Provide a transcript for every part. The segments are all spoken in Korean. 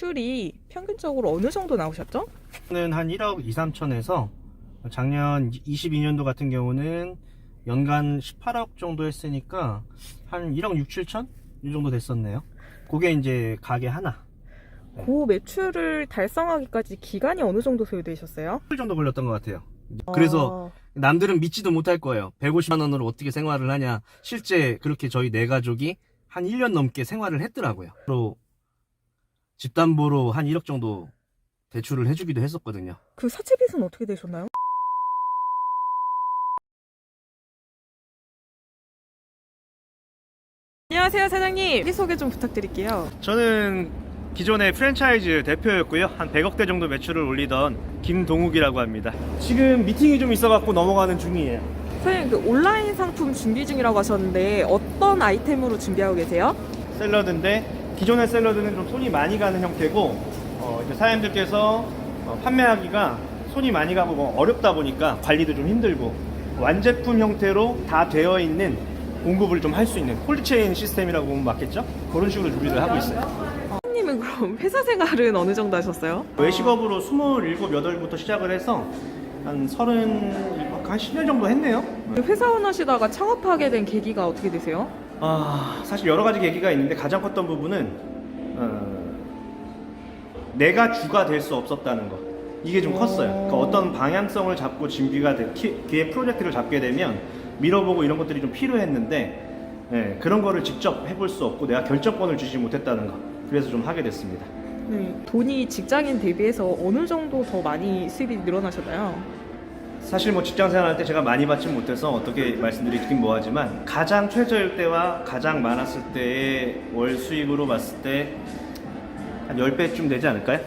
매출이 평균적으로 어느 정도 나오셨죠? 는 한 1억 2, 3천에서 작년 22년도 같은 경우는 연간 18억 정도 했으니까 한 1억 6, 7천? 이 정도 됐었네요. 그게 이제 가게 하나. 그 매출을 달성하기까지 기간이 어느 정도 소요되셨어요? 1 정도 걸렸던 것 같아요. 그래서 남들은 믿지도 못할 거예요. 150만 원으로 어떻게 생활을 하냐. 실제 그렇게 저희 네 가족이 한 1년 넘게 생활을 했더라고요. 또 집담보로 한 1억 정도 대출을 해주기도 했었거든요. 그 사채 빚은 어떻게 되셨나요? 안녕하세요 사장님, 소개 좀 부탁드릴게요. 저는 기존의 프랜차이즈 대표였고요. 한 100억대 정도 매출을 올리던 김동욱이라고 합니다. 지금 미팅이 좀 있어갖고 넘어가는 중이에요. 사장님, 그 온라인 상품 준비 중이라고 하셨는데 어떤 아이템으로 준비하고 계세요? 샐러드인데 기존의 샐러드는 좀 손이 많이 가는 형태고 이제 사장님들께서 판매하기가 손이 많이 가고 어렵다 보니까 관리도 좀 힘들고 완제품 형태로 다 되어 있는 공급을 좀 할 수 있는 콜드체인 시스템이라고 보면 맞겠죠? 그런 식으로 준비를 하고 있어요. 사장님은 그럼 회사 생활은 어느 정도 하셨어요? 외식업으로 27, 8부터 시작을 해서 한 30, 한 10년 정도 했네요. 회사원 하시다가 창업하게 된 계기가 어떻게 되세요? 사실 여러 가지 계기가 있는데 가장 컸던 부분은 내가 주가 될 수 없었다는 거. 이게 좀 컸어요. 그러니까 어떤 방향성을 잡고 준비가 기획 프로젝트를 잡게 되면 밀어보고 이런 것들이 좀 필요했는데 그런 거를 직접 해볼 수 없고 내가 결정권을 주지 못했다는 거. 그래서 좀 하게 됐습니다. 돈이 직장인 대비해서 어느 정도 더 많이 수입이 늘어나셨나요? 사실 뭐 직장 생활할 때 제가 많이 받지 못해서 어떻게 말씀드리긴 뭐하지만 가장 최저일 때와 가장 많았을 때의 월 수익으로 봤을 때 한 10배쯤 되지 않을까요?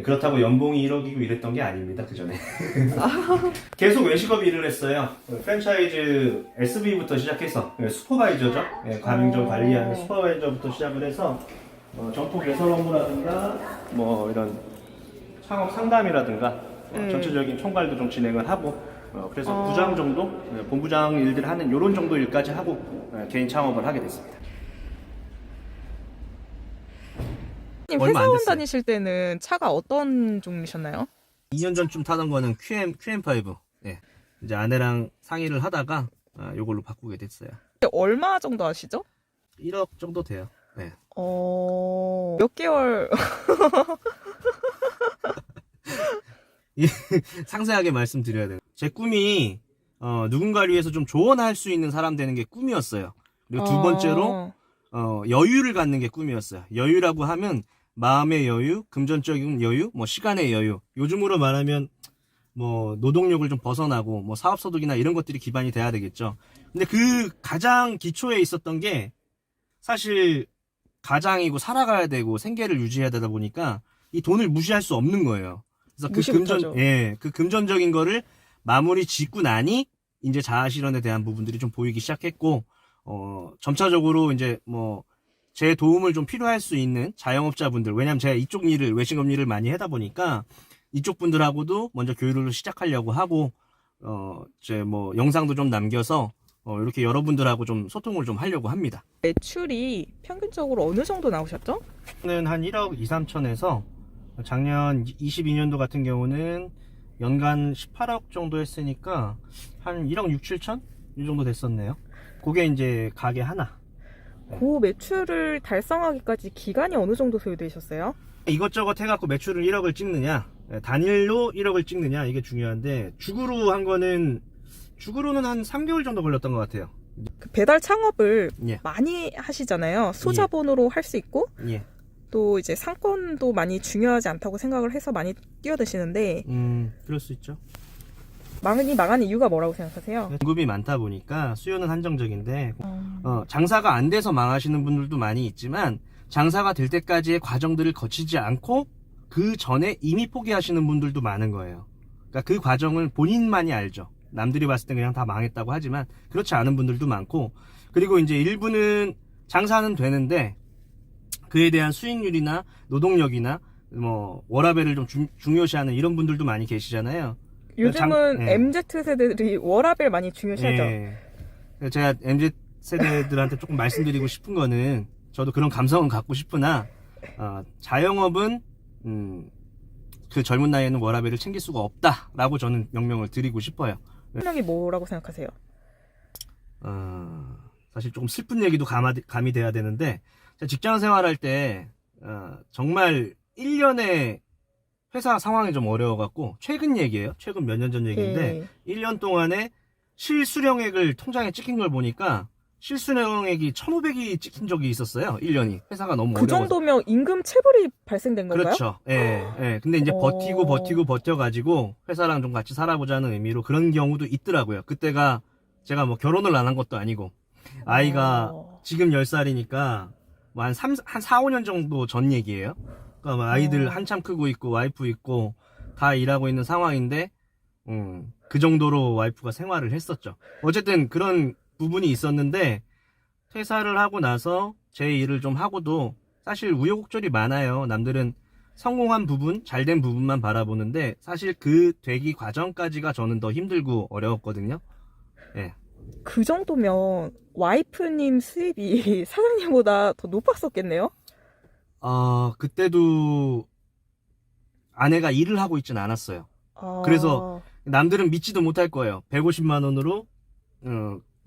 그렇다고 연봉이 1억이고 이랬던 게 아닙니다. 그 전에 계속 외식업 일을 했어요. 프랜차이즈 SV부터 시작해서 슈퍼바이저죠. 가맹점 관리하는 슈퍼바이저부터 시작을 해서 점포 개설 업무라든가 뭐 이런 창업 상담이라든가 전체적인 총괄도 좀 진행을 하고 그래서 부장 정도, 본부장 일들 하는 이런 정도 일까지 하고 개인 창업을 하게 됐습니다. 얼마 안 회사원 됐어요. 다니실 때는 차가 어떤 종이셨나요? 2년 전쯤 타던 거는 QM5. 이제 아내랑 상의를 하다가 요걸로 바꾸게 됐어요. 얼마 정도 하시죠? 1억 정도 돼요. 몇 개월? 상세하게 말씀드려야 돼요. 제 꿈이 누군가를 위해서 좀 조언할 수 있는 사람 되는 게 꿈이었어요. 그리고 두 번째로 여유를 갖는 게 꿈이었어요. 여유라고 하면 마음의 여유, 금전적인 여유, 뭐 시간의 여유. 요즘으로 말하면 뭐 노동력을 좀 벗어나고 뭐 사업소득이나 이런 것들이 기반이 돼야 되겠죠. 근데 그 가장 기초에 있었던 게 사실 가장이고 살아가야 되고 생계를 유지해야 되다 보니까 이 돈을 무시할 수 없는 거예요. 그래서 그 금전적인 거를 마무리 짓고 나니 이제 자아실현에 대한 부분들이 좀 보이기 시작했고 점차적으로 이제 뭐 제 도움을 좀 필요할 수 있는 자영업자분들, 왜냐면 제가 이쪽 일을 외식업 일을 많이 하다 보니까 이쪽 분들하고도 먼저 교류를 시작하려고 하고 이제 뭐 영상도 좀 남겨서 이렇게 여러분들하고 좀 소통을 좀 하려고 합니다. 매출이 평균적으로 어느 정도 나오셨죠? 는 한 1억 2, 3천에서 작년 22년도 같은 경우는 연간 18억 정도 했으니까 한 1억 6, 7천? 이 정도 됐었네요. 그게 이제 가게 하나. 그 매출을 달성하기까지 기간이 어느 정도 소요되셨어요? 이것저것 해갖고 매출을 1억을 찍느냐, 단일로 1억을 찍느냐, 이게 중요한데 주구로 한 거는 주구로는 한 3개월 정도 걸렸던 것 같아요. 그 배달 창업을 예. 많이 하시잖아요. 소자본으로 할 수 있고 예. 또 이제 상권도 많이 중요하지 않다고 생각을 해서 많이 뛰어드시는데 그럴 수 있죠. 많이 망한 이유가 뭐라고 생각하세요? 공급이 많다 보니까 수요는 한정적인데 장사가 안 돼서 망하시는 분들도 많이 있지만 장사가 될 때까지의 과정들을 거치지 않고 그 전에 이미 포기하시는 분들도 많은 거예요. 그러니까 그 과정을 본인만이 알죠. 남들이 봤을 때 그냥 다 망했다고 하지만 그렇지 않은 분들도 많고, 그리고 이제 일부는 장사는 되는데 그에 대한 수익률이나 노동력이나 뭐 워라밸을 좀 중요시하는 이런 분들도 많이 계시잖아요. 요즘은 MZ세대들이 워라밸 많이 중요시하죠. 제가 MZ세대들한테 조금 말씀드리고 싶은 거는, 저도 그런 감성은 갖고 싶으나 자영업은 그 젊은 나이에는 워라밸을 챙길 수가 없다라고 저는 명령을 드리고 싶어요. 명이 뭐라고 생각하세요? 사실 조금 슬픈 얘기도 감이 돼야 되는데, 제가 직장 생활할 때 정말 1년에 회사 상황이 좀 어려워갖고, 최근 얘기예요. 최근 몇 년 전 얘기인데 1년 동안에 실수령액을 통장에 찍힌 걸 보니까 실수령액이 1,500이 찍힌 적이 있었어요. 1년이. 회사가 너무 그 어려워서. 정도면 임금 체불이 발생된 건가요? 그렇죠. 예, 예. 근데 이제 버텨가지고 회사랑 좀 같이 살아보자는 의미로 그런 경우도 있더라고요. 그때가 제가 뭐 결혼을 안 한 것도 아니고, 아이가 지금 10살이니까 뭐 한 4, 5년 정도 전 얘기예요. 그러니까 뭐 아이들 한참 크고 있고, 와이프 있고, 다 일하고 있는 상황인데, 그 정도로 와이프가 생활을 했었죠. 어쨌든 그런 부분이 있었는데, 퇴사를 하고 나서 제 일을 좀 하고도 사실 우여곡절이 많아요. 남들은 성공한 부분, 잘된 부분만 바라보는데 사실 그 되기 과정까지가 저는 더 힘들고 어려웠거든요. 예. 그 정도면 와이프님 수입이 사장님보다 더 높았었겠네요? 그때도 아내가 일을 하고 있진 않았어요. 그래서 남들은 믿지도 못할 거예요. 150만 원으로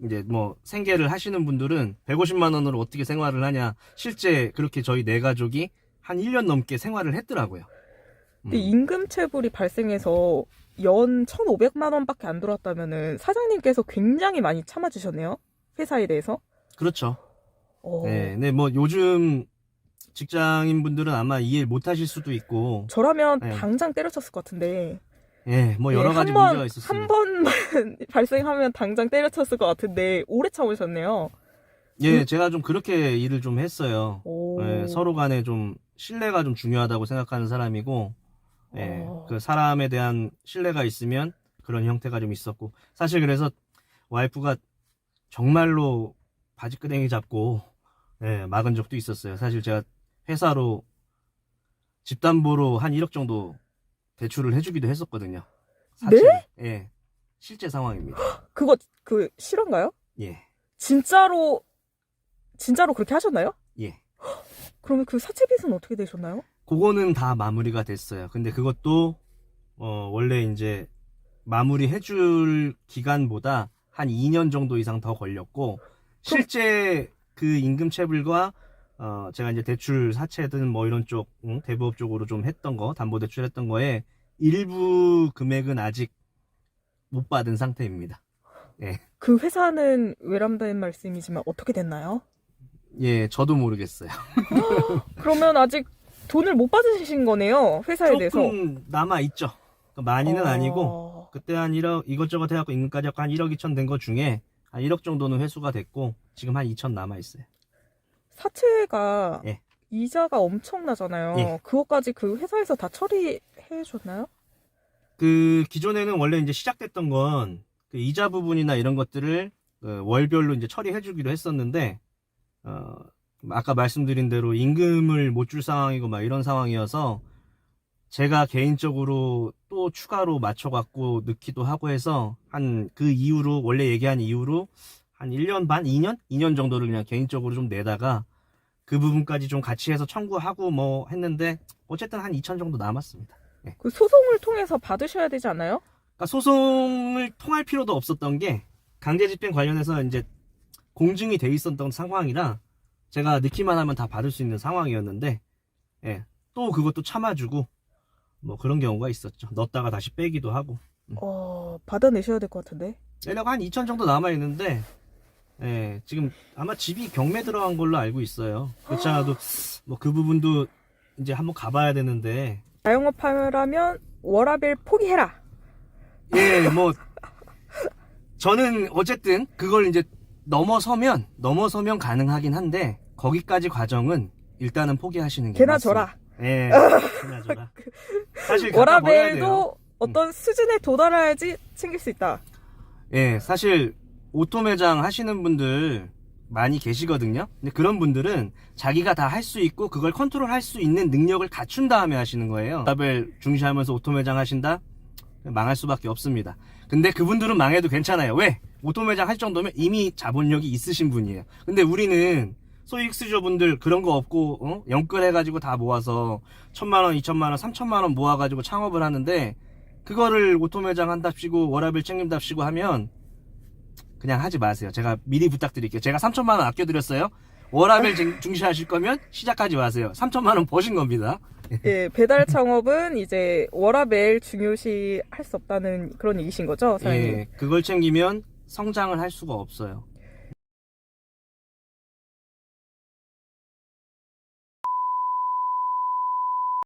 이제 뭐 생계를 하시는 분들은 150만 원으로 어떻게 생활을 하냐. 실제 그렇게 저희 네 가족이 한 1년 넘게 생활을 했더라고요. 근데 임금체불이 발생해서 연 1,500만 원밖에 안 들어왔다면은 사장님께서 굉장히 많이 참아주셨네요. 회사에 대해서. 그렇죠. 네, 네, 뭐 요즘 직장인 분들은 아마 이해 못 하실 수도 있고. 저라면 네. 당장 때려쳤을 것 같은데. 예, 뭐 여러 가지 문제가 있었습니다. 한 번만 발생하면 당장 때려쳤을 것 같은데 오래 참으셨네요. 예, 제가 좀 그렇게 일을 좀 했어요. 예, 서로 간에 좀 신뢰가 좀 중요하다고 생각하는 사람이고, 예, 그 사람에 대한 신뢰가 있으면 그런 형태가 좀 있었고, 사실 그래서 와이프가 정말로 바지끄댕이 잡고, 예, 막은 적도 있었어요. 사실 제가 회사로 집담보로 한 1억 정도 대출을 해주기도 했었거든요. 사채로. 네? 예, 실제 상황입니다. 그거 실화인가요? 예, 진짜로 그렇게 하셨나요? 예. 그러면 그 사채 빚은 어떻게 되셨나요? 그거는 다 마무리가 됐어요. 근데 그것도 원래 이제 마무리 해줄 기간보다 한 2년 정도 이상 더 걸렸고, 실제 그 임금 체불과 제가 이제 대출 사채든 뭐 이런 쪽 대부업 쪽으로 좀 했던 거, 담보 대출 했던 거에 일부 금액은 아직 못 받은 상태입니다. 예. 그 회사는 외람된 말씀이지만 어떻게 됐나요? 예, 저도 모르겠어요. 그러면 아직 돈을 못 받으신 거네요, 회사에 대해서. 조금 남아있죠. 많이는 아니고, 그때 한 1억, 이것저것 해갖고 임금까지 한 1억 2천 된 거 중에 한 1억 정도는 회수가 됐고, 지금 한 2천 남아있어요. 사채가 예. 이자가 엄청나잖아요. 예. 그것까지 그 회사에서 다 처리해줬나요? 그 기존에는 원래 이제 시작됐던 건 그 이자 부분이나 이런 것들을 월별로 이제 처리해주기로 했었는데, 아까 말씀드린 대로 임금을 못 줄 상황이고 막 이런 상황이어서 제가 개인적으로 또 추가로 맞춰갖고 넣기도 하고 해서 한 그 이후로 원래 얘기한 이후로 한 1년 반, 2년? 2년 정도를 그냥 개인적으로 좀 내다가 그 부분까지 좀 같이 해서 청구하고 뭐 했는데 어쨌든 한 2천 정도 남았습니다. 네. 그 소송을 통해서 받으셔야 되지 않아요? 그러니까 소송을 통할 필요도 없었던 게 강제집행 관련해서 이제 공증이 돼 있었던 상황이라 제가 넣기만 하면 다 받을 수 있는 상황이었는데, 예, 또 그것도 참아주고 뭐 그런 경우가 있었죠. 넣었다가 다시 빼기도 하고. 받아내셔야 될 것 같은데. 내려가 한 2천 정도 남아있는데, 예, 지금 아마 집이 경매 들어간 걸로 알고 있어요. 그렇지 않아도 뭐 그 부분도 이제 한번 가봐야 되는데. 자영업하려면 워라밸 포기해라. 예, 뭐 저는 어쨌든 그걸 이제 넘어서면 가능하긴 한데 거기까지 과정은 일단은 포기하시는 게 개나 맞습니다. 져라. 예, 개나 져라. 사실 갖다 버려야 돼요. 워라밸도 어떤 수준에 도달해야지 챙길 수 있다. 예, 사실 오토 매장 하시는 분들 많이 계시거든요. 근데 그런 분들은 자기가 다 할 수 있고 그걸 컨트롤할 수 있는 능력을 갖춘 다음에 하시는 거예요. 워라밸 중시하면서 오토 매장 하신다? 망할 수밖에 없습니다. 근데 그분들은 망해도 괜찮아요. 왜? 오토 매장 할 정도면 이미 자본력이 있으신 분이에요. 근데 우리는 소익수저분들 그런 거 없고 연끌해가지고 다 모아서 1,000만 원, 2,000만 원, 3,000만 원 모아가지고 창업을 하는데 그거를 오토매장 한답시고 워라밸 책임답시고 하면 그냥 하지 마세요. 제가 미리 부탁드릴게요. 제가 3,000만 원 아껴드렸어요. 워라밸 중시하실 거면 시작하지 마세요. 3,000만 원 버신 겁니다. 예, 배달 창업은 이제 워라밸 중요시 할 수 없다는 그런 얘기신 거죠, 사장님? 예, 그걸 챙기면 성장을 할 수가 없어요.